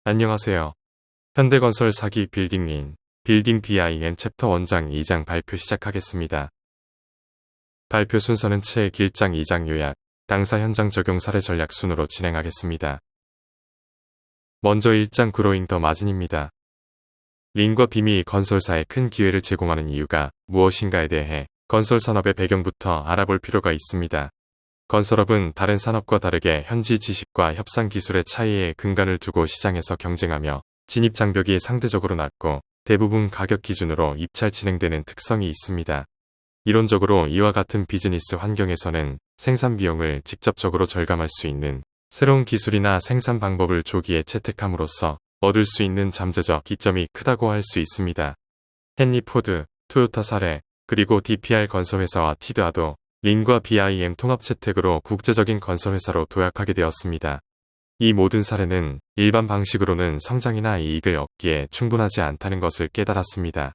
안녕하세요. 현대건설 사기 빌딩인 빌딩 BIM 챕터 원장 2장 발표 시작하겠습니다. 발표 순서는 책 1장 2장 요약, 당사 현장 적용 사례 전략 순으로 진행하겠습니다. 먼저 1장 그로잉 더 마진입니다. 린과 빔이 건설사에 큰 기회를 제공하는 이유가 무엇인가에 대해 건설 산업의 배경부터 알아볼 필요가 있습니다. 건설업은 다른 산업과 다르게 현지 지식과 협상 기술의 차이에 근간을 두고 시장에서 경쟁하며 진입 장벽이 상대적으로 낮고 대부분 가격 기준으로 입찰 진행되는 특성이 있습니다. 이론적으로 이와 같은 비즈니스 환경에서는 생산 비용을 직접적으로 절감할 수 있는 새로운 기술이나 생산 방법을 조기에 채택함으로써 얻을 수 있는 잠재적 이점이 크다고 할 수 있습니다. 헨리 포드, 토요타 사례, 그리고 DPR 건설회사와 티드아도 린과 BIM 통합 채택으로 국제적인 건설회사로 도약하게 되었습니다. 이 모든 사례는 일반 방식으로는 성장이나 이익을 얻기에 충분하지 않다는 것을 깨달았습니다.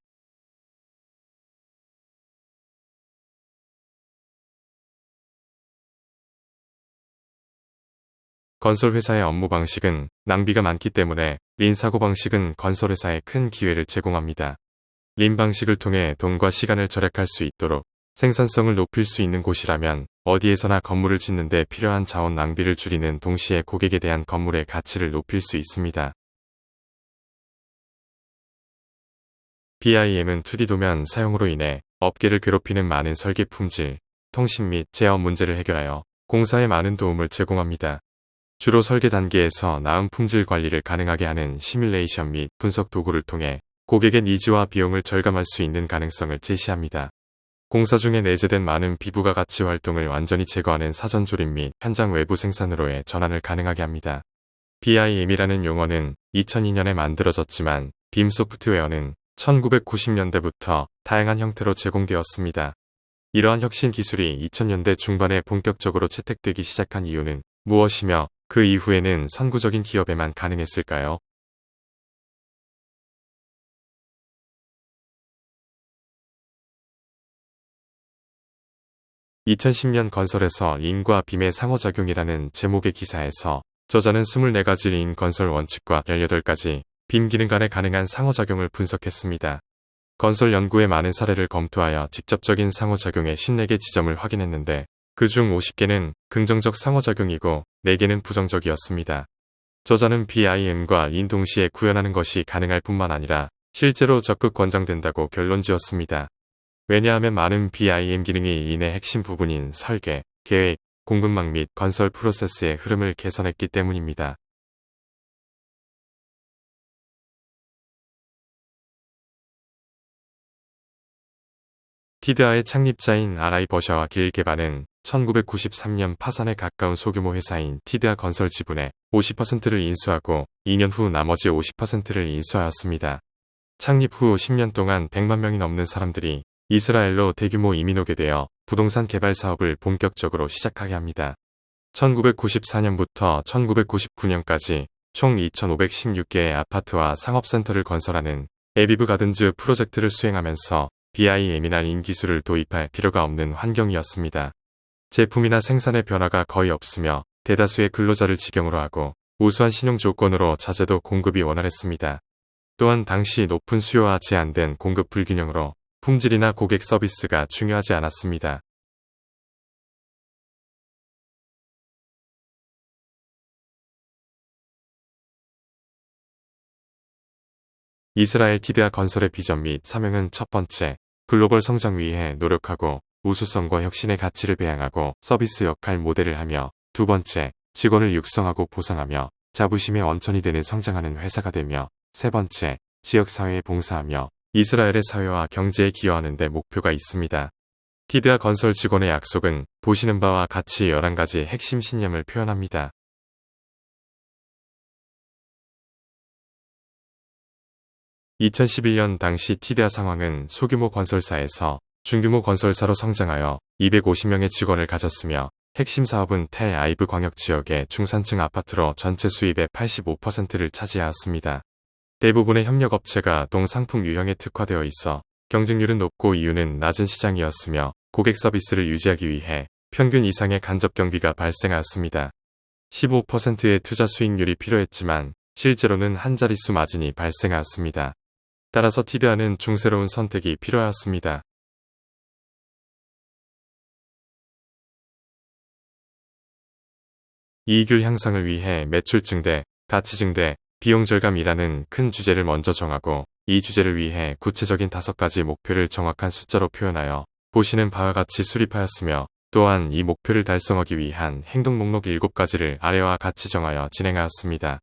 건설회사의 업무 방식은 낭비가 많기 때문에 린 사고방식은 건설회사에 큰 기회를 제공합니다. 린 방식을 통해 돈과 시간을 절약할 수 있도록 생산성을 높일 수 있는 곳이라면 어디에서나 건물을 짓는 데 필요한 자원 낭비를 줄이는 동시에 고객에 대한 건물의 가치를 높일 수 있습니다. BIM은 2D 도면 사용으로 인해 업계를 괴롭히는 많은 설계 품질, 통신 및 제어 문제를 해결하여 공사에 많은 도움을 제공합니다. 주로 설계 단계에서 나은 품질 관리를 가능하게 하는 시뮬레이션 및 분석 도구를 통해 고객의 니즈와 비용을 절감할 수 있는 가능성을 제시합니다. 공사 중에 내재된 많은 비부가 가치 활동을 완전히 제거하는 사전 조립 및 현장 외부 생산으로의 전환을 가능하게 합니다. BIM이라는 용어는 2002년에 만들어졌지만 빔 소프트웨어는 1990년대부터 다양한 형태로 제공되었습니다. 이러한 혁신 기술이 2000년대 중반에 본격적으로 채택되기 시작한 이유는 무엇이며 그 이후에는 선구적인 기업에만 가능했을까요? 2010년 건설에서 린과 빔의 상호작용이라는 제목의 기사에서 저자는 24가지 린 건설 원칙과 18가지 빔 기능 간의 가능한 상호작용을 분석했습니다. 건설 연구의 많은 사례를 검토하여 직접적인 상호작용의 54개 지점을 확인했는데 그중 50개는 긍정적 상호작용이고 4개는 부정적이었습니다. 저자는 BIM과 린 동시에 구현하는 것이 가능할 뿐만 아니라 실제로 적극 권장된다고 결론지었습니다. 왜냐하면 많은 BIM 기능이 린의 핵심 부분인 설계, 계획, 공급망 및 건설 프로세스의 흐름을 개선했기 때문입니다. 티드아의 창립자인 RI 버샤와 길 게바는 1993년 파산에 가까운 소규모 회사인 티드아 건설 지분의 50%를 인수하고 2년 후 나머지 50%를 인수하였습니다. 창립 후 10년 동안 100만 명이 넘는 사람들이 이스라엘로 대규모 이민 오게 되어 부동산 개발 사업을 본격적으로 시작하게 합니다. 1994년부터 1999년까지 총 2,516개의 아파트와 상업센터를 건설하는 에비브 가든즈 프로젝트를 수행하면서 BIM이나 린 기술을 도입할 필요가 없는 환경이었습니다. 제품이나 생산의 변화가 거의 없으며 대다수의 근로자를 직영으로 하고 우수한 신용 조건으로 자재도 공급이 원활했습니다. 또한 당시 높은 수요와 제한된 공급 불균형으로 품질이나 고객 서비스가 중요하지 않았습니다. 이스라엘 티드아 건설의 비전 및 사명은 첫 번째, 글로벌 성장 위해 노력하고 우수성과 혁신의 가치를 배양하고 서비스 역할 모델을 하며 두 번째, 직원을 육성하고 보상하며 자부심의 원천이 되는 성장하는 회사가 되며 세 번째, 지역사회에 봉사하며 이스라엘의 사회와 경제에 기여하는 데 목표가 있습니다. 티드아 건설 직원의 약속은 보시는 바와 같이 11가지 핵심 신념을 표현합니다. 2011년 당시 티드아 상황은 소규모 건설사에서 중규모 건설사로 성장하여 250명의 직원을 가졌으며 핵심 사업은 텔 아이브 광역 지역의 중산층 아파트로 전체 수입의 85%를 차지하였습니다. 대부분의 협력업체가 동상품 유형에 특화되어 있어 경쟁률은 높고 이유는 낮은 시장이었으며 고객 서비스를 유지하기 위해 평균 이상의 간접 경비가 발생하였습니다. 15%의 투자 수익률이 필요했지만 실제로는 한 자릿수 마진이 발생하였습니다. 따라서 티드하는 중새로운 선택이 필요하였습니다. 이익률 향상을 위해 매출 증대, 가치 증대, 비용 절감이라는 큰 주제를 먼저 정하고 이 주제를 위해 구체적인 5가지 목표를 정확한 숫자로 표현하여 보시는 바와 같이 수립하였으며 또한 이 목표를 달성하기 위한 행동 목록 7가지를 아래와 같이 정하여 진행하였습니다.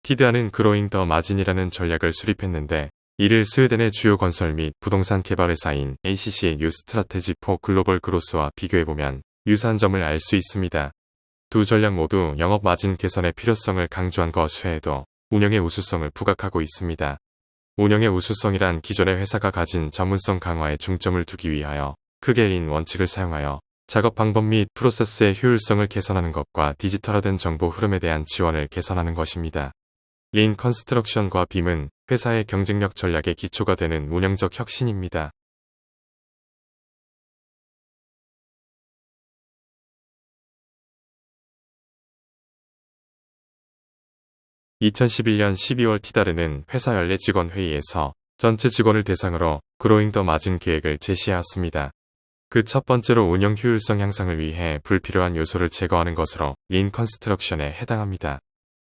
티드하는 그로잉 더 마진이라는 전략을 수립했는데 이를 스웨덴의 주요 건설 및 부동산 개발회사인 ACC의 뉴 스트라테지 포 글로벌 그로스와 비교해보면 유사한 점을 알 수 있습니다. 두 전략 모두 영업 마진 개선의 필요성을 강조한 것 외에도 운영의 우수성을 부각하고 있습니다. 운영의 우수성이란 기존의 회사가 가진 전문성 강화에 중점을 두기 위하여 크게 린 원칙을 사용하여 작업 방법 및 프로세스의 효율성을 개선하는 것과 디지털화된 정보 흐름에 대한 지원을 개선하는 것입니다. 린 컨스트럭션과 빔은 회사의 경쟁력 전략의 기초가 되는 운영적 혁신입니다. 2011년 12월 티다르는 회사 연례 직원 회의에서 전체 직원을 대상으로 그로잉 더 마진 계획을 제시하였습니다. 그 첫 번째로 운영 효율성 향상을 위해 불필요한 요소를 제거하는 것으로 린 컨스트럭션에 해당합니다.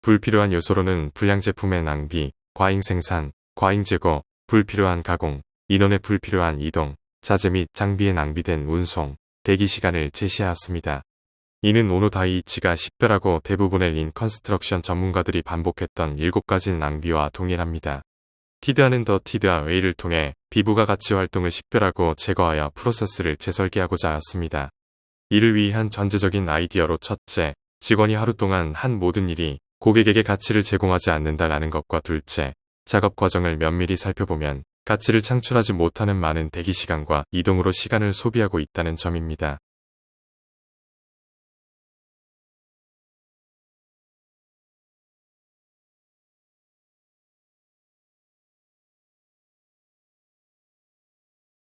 불필요한 요소로는 불량 제품의 낭비, 과잉 생산, 과잉 재고, 불필요한 가공, 인원의 불필요한 이동, 자재 및 장비의 낭비된 운송, 대기 시간을 제시하였습니다. 이는 오노 다이이치가 식별하고 대부분의 린 컨스트럭션 전문가들이 반복했던 7가지 낭비와 동일합니다. 티드하는 더 티드아 웨이를 통해 비부가 가치 활동을 식별하고 제거하여 프로세스를 재설계하고자 하였습니다. 이를 위한 전제적인 아이디어로 첫째, 직원이 하루 동안 한 모든 일이 고객에게 가치를 제공하지 않는다라는 것과 둘째, 작업 과정을 면밀히 살펴보면 가치를 창출하지 못하는 많은 대기 시간과 이동으로 시간을 소비하고 있다는 점입니다.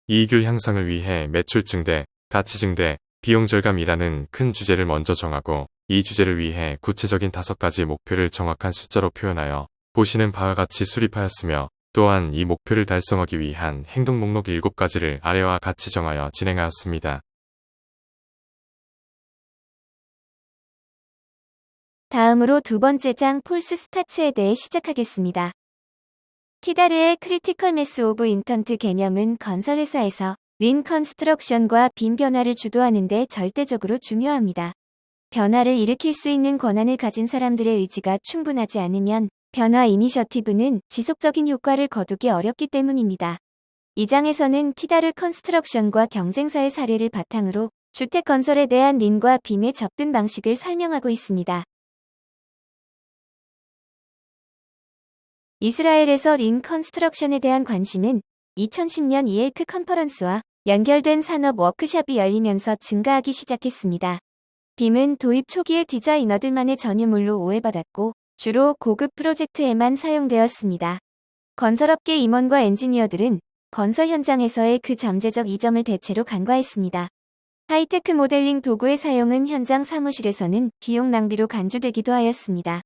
이익률 향상을 위해 매출 증대, 가치 증대, 비용 절감이라는 큰 주제를 먼저 정하고 이 주제를 위해 구체적인 5가지 목표를 정확한 숫자로 표현하여 보시는 바와 같이 수립하였으며 또한 이 목표를 달성하기 위한 행동 목록 7가지를 아래와 같이 정하여 진행하였습니다. 다음으로 두 번째 장 폴스 스타츠에 대해 시작하겠습니다. 티다르의 크리티컬 매스 오브 인턴트 개념은 건설회사에서 린 컨스트럭션과 빔 변화를 주도하는 데 절대적으로 중요합니다. 변화를 일으킬 수 있는 권한을 가진 사람들의 의지가 충분하지 않으면 변화 이니셔티브는 지속적인 효과를 거두기 어렵기 때문입니다. 이 장에서는 티다르 컨스트럭션과 경쟁사의 사례를 바탕으로 주택 건설에 대한 린과 빔의 접근 방식을 설명하고 있습니다. 이스라엘에서 린 컨스트럭션에 대한 관심은 2010년 이엘크 컨퍼런스와 연결된 산업 워크숍이 열리면서 증가하기 시작했습니다. 빔은 도입 초기의 디자이너들만의 전유물로 오해받았고 주로 고급 프로젝트에만 사용되었습니다. 건설업계 임원과 엔지니어들은 건설 현장에서의 그 잠재적 이점을 대체로 간과했습니다. 하이테크 모델링 도구의 사용은 현장 사무실에서는 비용 낭비로 간주되기도 하였습니다.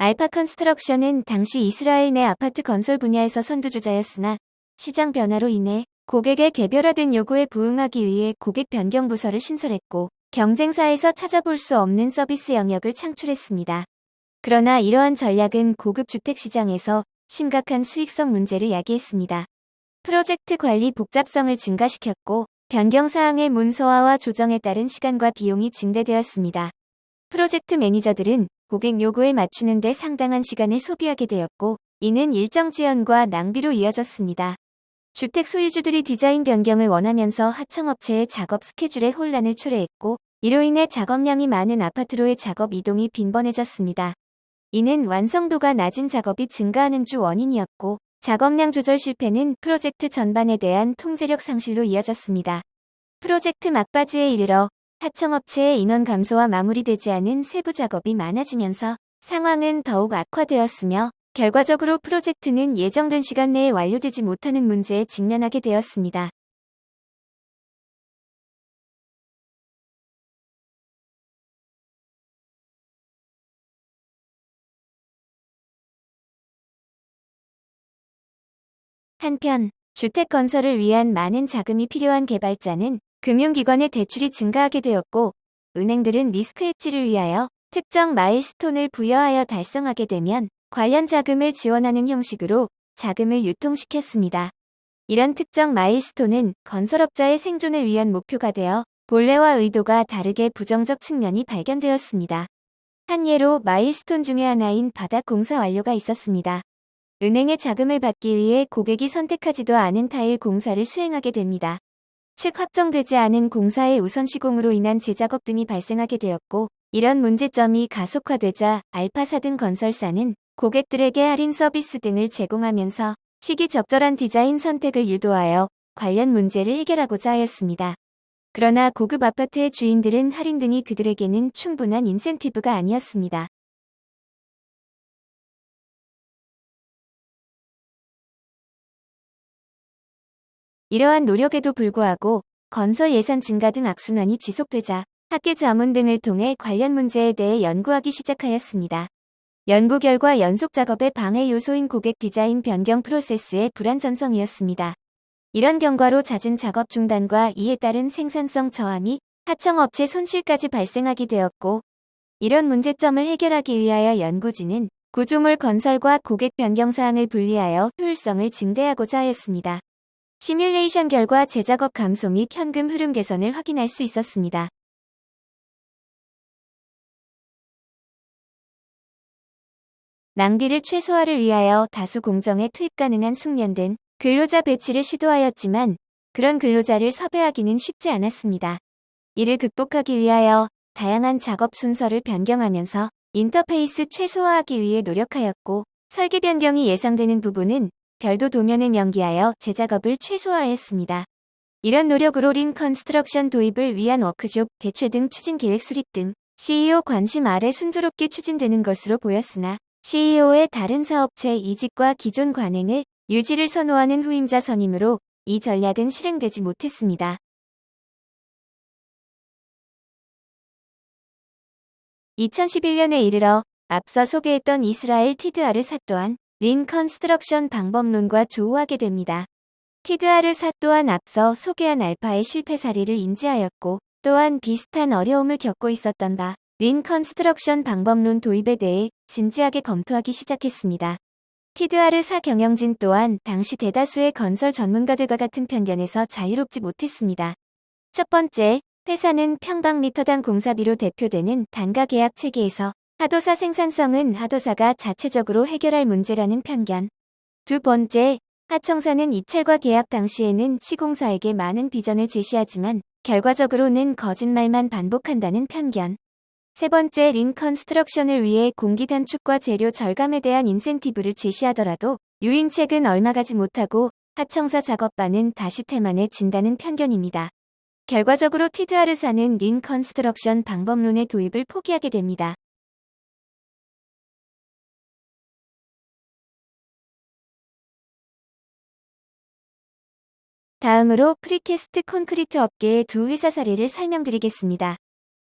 알파 컨스트럭션은 당시 이스라엘 내 아파트 건설 분야에서 선두주자였으나 시장 변화로 인해 고객의 개별화된 요구에 부응하기 위해 고객 변경 부서를 신설했고 경쟁사에서 찾아볼 수 없는 서비스 영역을 창출했습니다. 그러나 이러한 전략은 고급 주택 시장에서 심각한 수익성 문제를 야기했습니다. 프로젝트 관리 복잡성을 증가시켰고 변경 사항의 문서화와 조정에 따른 시간과 비용이 증대되었습니다. 프로젝트 매니저들은 고객 요구에 맞추는 데 상당한 시간을 소비하게 되었고 이는 일정 지연과 낭비로 이어졌습니다. 주택 소유주들이 디자인 변경을 원하면서 하청업체의 작업 스케줄에 혼란을 초래했고 이로 인해 작업량이 많은 아파트로의 작업 이동이 빈번해졌습니다. 이는 완성도가 낮은 작업이 증가하는 주 원인이었고 작업량 조절 실패는 프로젝트 전반에 대한 통제력 상실로 이어졌습니다. 프로젝트 막바지에 이르러 하청업체의 인원 감소와 마무리되지 않은 세부 작업이 많아지면서 상황은 더욱 악화되었으며 결과적으로 프로젝트는 예정된 시간 내에 완료되지 못하는 문제에 직면하게 되었습니다. 한편 주택 건설을 위한 많은 자금이 필요한 개발자는 금융기관의 대출이 증가하게 되었고, 은행들은 리스크 해지를 위하여 특정 마일스톤을 부여하여 달성하게 되면 관련 자금을 지원하는 형식으로 자금을 유통시켰습니다. 이런 특정 마일스톤은 건설업자의 생존을 위한 목표가 되어 본래와 의도가 다르게 부정적 측면이 발견되었습니다. 한 예로 마일스톤 중의 하나인 바닥 공사 완료가 있었습니다. 은행의 자금을 받기 위해 고객이 선택하지도 않은 타일 공사를 수행하게 됩니다. 즉 확정되지 않은 공사의 우선 시공으로 인한 재작업 등이 발생하게 되었고, 이런 문제점이 가속화되자 알파사 등 건설사는 고객들에게 할인 서비스 등을 제공하면서 시기적절한 디자인 선택을 유도하여 관련 문제를 해결하고자 하였습니다. 그러나 고급 아파트의 주인들은 할인 등이 그들에게는 충분한 인센티브가 아니었습니다. 이러한 노력에도 불구하고 건설 예산 증가 등 악순환이 지속되자 학계 자문 등을 통해 관련 문제에 대해 연구하기 시작하였습니다. 연구 결과 연속 작업의 방해 요소인 고객 디자인 변경 프로세스의 불안전성이었습니다. 이런 경과로 잦은 작업 중단과 이에 따른 생산성 저하 및 하청업체 손실까지 발생하게 되었고, 이런 문제점을 해결하기 위하여 연구진은 구조물 건설과 고객 변경 사항을 분리하여 효율성을 증대하고자 하였습니다. 시뮬레이션 결과 재작업 감소 및 현금 흐름 개선을 확인할 수 있었습니다. 낭비를 최소화를 위하여 다수 공정에 투입 가능한 숙련된 근로자 배치를 시도하였지만 그런 근로자를 섭외하기는 쉽지 않았습니다. 이를 극복하기 위하여 다양한 작업 순서를 변경하면서 인터페이스 최소화하기 위해 노력하였고, 설계 변경이 예상되는 부분은 별도 도면을 명기하여 재작업을 최소화하였습니다. 이런 노력으로 린 컨스트럭션 도입을 위한 워크숍 개최 등 추진 계획 수립 등 CEO 관심 아래 순조롭게 추진되는 것으로 보였으나, CEO의 다른 사업체 이직과 기존 관행을 유지를 선호하는 후임자 선임으로 이 전략은 실행되지 못했습니다. 2011년에 이르러 앞서 소개했던 이스라엘 티드아르사 또한 린 컨스트럭션 방법론과 조우하게 됩니다. 티드아르사 또한 앞서 소개한 알파의 실패 사례를 인지하였고, 또한 비슷한 어려움을 겪고 있었던 바 린 컨스트럭션 방법론 도입에 대해 진지하게 검토하기 시작했습니다. 티드아르사 경영진 또한 당시 대다수의 건설 전문가들과 같은 편견에서 자유롭지 못했습니다. 첫 번째, 회사는 평방미터당 공사비로 대표되는 단가 계약 체계에서 하도사 생산성은 하도사가 자체적으로 해결할 문제라는 편견. 두 번째, 하청사는 입찰과 계약 당시에는 시공사에게 많은 비전을 제시하지만 결과적으로는 거짓말만 반복한다는 편견. 세 번째, 린 컨스트럭션을 위해 공기 단축과 재료 절감에 대한 인센티브를 제시하더라도 유인책은 얼마 가지 못하고 하청사 작업반은 다시 태만해진다는 편견입니다. 결과적으로 티드아르사는 린 컨스트럭션 방법론의 도입을 포기하게 됩니다. 다음으로 프리캐스트 콘크리트 업계의 두 회사 사례를 설명드리겠습니다.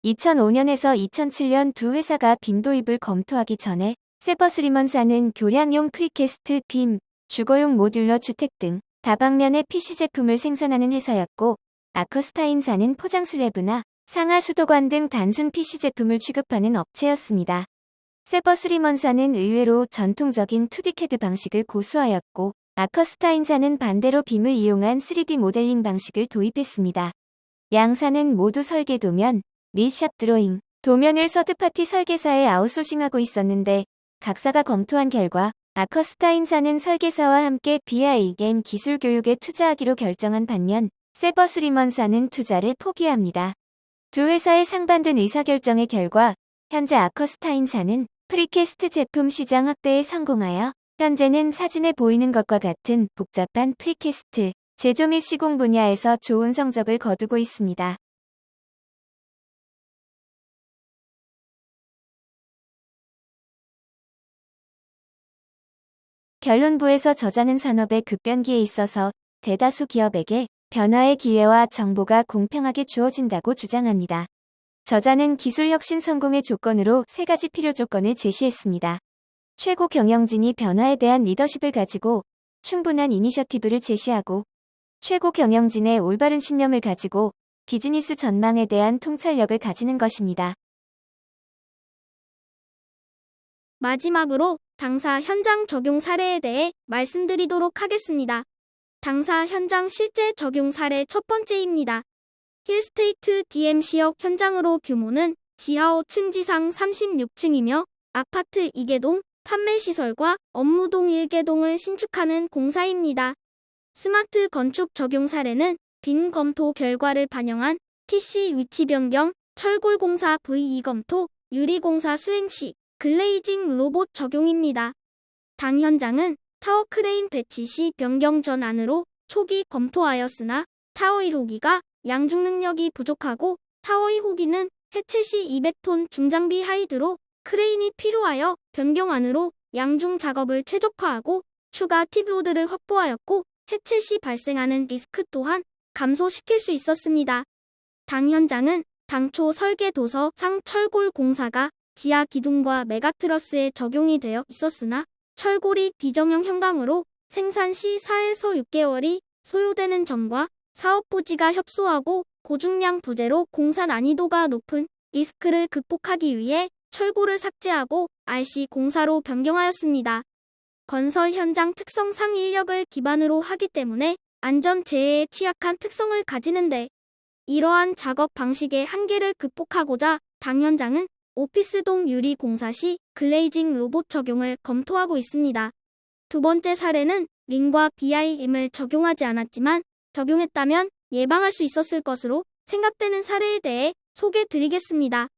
2005년에서 2007년 두 회사가 빔 도입을 검토하기 전에 세버스리먼사는 교량용 프리캐스트 빔, 주거용 모듈러 주택 등 다방면의 PC 제품을 생산하는 회사였고, 아커스타인사는 포장 슬래브나 상하 수도관 등 단순 PC 제품을 취급하는 업체였습니다. 세버스리먼사는 의외로 전통적인 2D CAD 방식을 고수하였고, 아커스타인사는 반대로 빔을 이용한 3D 모델링 방식을 도입했습니다. 양사는 모두 설계 도면 및 샵 드로잉, 도면을 서드파티 설계사에 아웃소싱하고 있었는데, 각사가 검토한 결과 아커스타인사는 설계사와 함께 BIM 기술 교육에 투자하기로 결정한 반면 세버스리먼사는 투자를 포기합니다. 두 회사의 상반된 의사결정의 결과 현재 아커스타인사는 프리캐스트 제품 시장 확대에 성공하여 현재는 사진에 보이는 것과 같은 복잡한 프리캐스트 제조 및 시공 분야에서 좋은 성적을 거두고 있습니다. 결론부에서 저자는 산업의 급변기에 있어서 대다수 기업에게 변화의 기회와 정보가 공평하게 주어진다고 주장합니다. 저자는 기술 혁신 성공의 조건으로 세 가지 필요 조건을 제시했습니다. 최고 경영진이 변화에 대한 리더십을 가지고 충분한 이니셔티브를 제시하고 최고 경영진의 올바른 신념을 가지고 비즈니스 전망에 대한 통찰력을 가지는 것입니다. 마지막으로 당사 현장 적용 사례에 대해 말씀드리도록 하겠습니다. 당사 현장 실제 적용 사례 첫 번째입니다. 힐스테이트 DMC역 현장으로 규모는 지하 5층 지상 36층이며 아파트 2개동, 판매시설과 업무동 1개동을 신축하는 공사입니다. 스마트 건축 적용 사례는 빈 검토 결과를 반영한 TC 위치 변경, 철골 공사 VE 검토, 유리 공사 수행 시 글레이징 로봇 적용입니다. 당 현장은 타워 크레인 배치 시 변경 전안으로 초기 검토하였으나 타워 1호기가 양중 능력이 부족하고 타워 2호기는 해체 시 200톤 중장비 하이드로 크레인이 필요하여 변경안으로 양중 작업을 최적화하고 추가 팁로드를 확보하였고 해체 시 발생하는 리스크 또한 감소시킬 수 있었습니다. 당 현장은 당초 설계 도서상 철골 공사가 지하 기둥과 메가트러스에 적용이 되어 있었으나 철골이 비정형 현강으로 생산 시 4에서 6개월이 소요되는 점과 사업 부지가 협소하고 고중량 부재로 공사 난이도가 높은 리스크를 극복하기 위해 철골을 삭제하고 RC 공사로 변경하였습니다. 건설 현장 특성상 인력을 기반으로 하기 때문에 안전 재해에 취약한 특성을 가지는데 이러한 작업 방식의 한계를 극복하고자 당 현장은 오피스동 유리 공사 시 글레이징 로봇 적용을 검토하고 있습니다. 두 번째 사례는 링과 BIM을 적용하지 않았지만 적용했다면 예방할 수 있었을 것으로 생각되는 사례에 대해 소개드리겠습니다.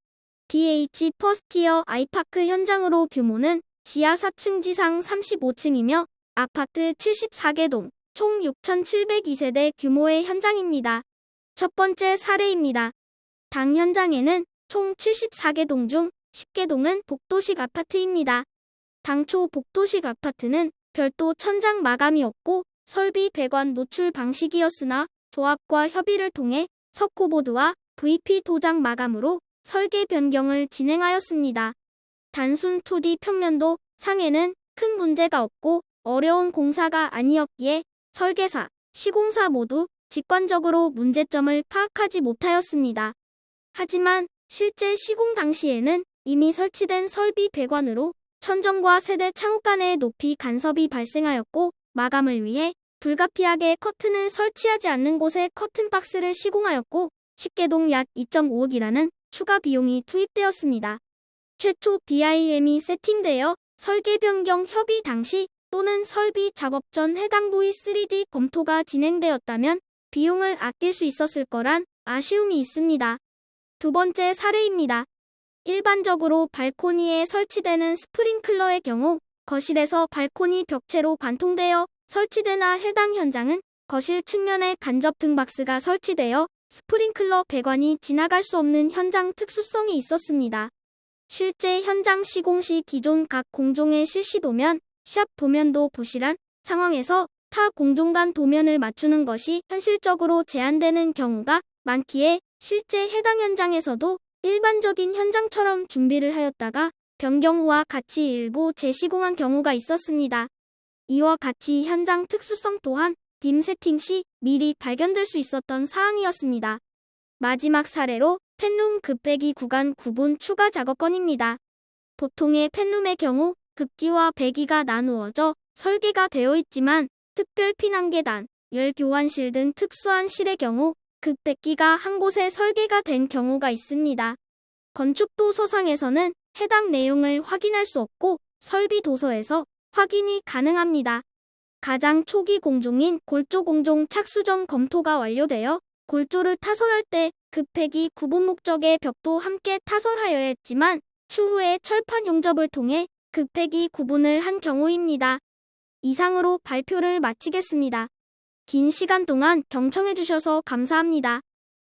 DH 퍼스티어 아이파크 현장으로 규모는 지하 4층 지상 35층이며 아파트 74개동, 총 6,702세대 규모의 현장입니다. 첫 번째 사례입니다. 당 현장에는 총 74개동 중 10개동은 복도식 아파트입니다. 당초 복도식 아파트는 별도 천장 마감이 없고 설비 배관 노출 방식이었으나 조합과 협의를 통해 석고보드와 VP 도장 마감으로 설계 변경을 진행하였습니다. 단순 2D 평면도 상에는 큰 문제가 없고 어려운 공사가 아니었기에 설계사, 시공사 모두 직관적으로 문제점을 파악하지 못하였습니다. 하지만 실제 시공 당시에는 이미 설치된 설비 배관으로 천정과 세대 창호 간의 높이 간섭이 발생하였고 마감을 위해 불가피하게 커튼을 설치하지 않는 곳에 커튼 박스를 시공하였고 10개동 약 2.5억이라는 추가 비용이 투입되었습니다. 최초 BIM이 세팅되어 설계 변경 협의 당시 또는 설비 작업 전 해당 부위 3D 검토가 진행되었다면 비용을 아낄 수 있었을 거란 아쉬움이 있습니다. 두 번째 사례입니다. 일반적으로 발코니에 설치되는 스프링클러의 경우 거실에서 발코니 벽체로 관통되어 설치되나 해당 현장은 거실 측면에 간접 등박스가 설치되어 스프링클러 배관이 지나갈 수 없는 현장 특수성이 있었습니다. 실제 현장 시공 시 기존 각 공종의 실시 도면, 샵 도면도 부실한 상황에서 타 공종 간 도면을 맞추는 것이 현실적으로 제한되는 경우가 많기에 실제 해당 현장에서도 일반적인 현장처럼 준비를 하였다가 변경 후와 같이 일부 재시공한 경우가 있었습니다. 이와 같이 현장 특수성 또한 빔 세팅 시 미리 발견될 수 있었던 사항이었습니다. 마지막 사례로 팬룸 급배기 구간 구분 추가 작업건입니다. 보통의 팬룸의 경우 급기와 배기가 나누어져 설계가 되어 있지만 특별 피난 계단, 열 교환실 등 특수한 실의 경우 급배기가 한 곳에 설계가 된 경우가 있습니다. 건축 도서상에서는 해당 내용을 확인할 수 없고 설비 도서에서 확인이 가능합니다. 가장 초기 공종인 골조 공종 착수전 검토가 완료되어 골조를 타설할 때 급배기 구분 목적의 벽도 함께 타설하여야 했지만 추후에 철판 용접을 통해 급배기 구분을 한 경우입니다. 이상으로 발표를 마치겠습니다. 긴 시간 동안 경청해 주셔서 감사합니다.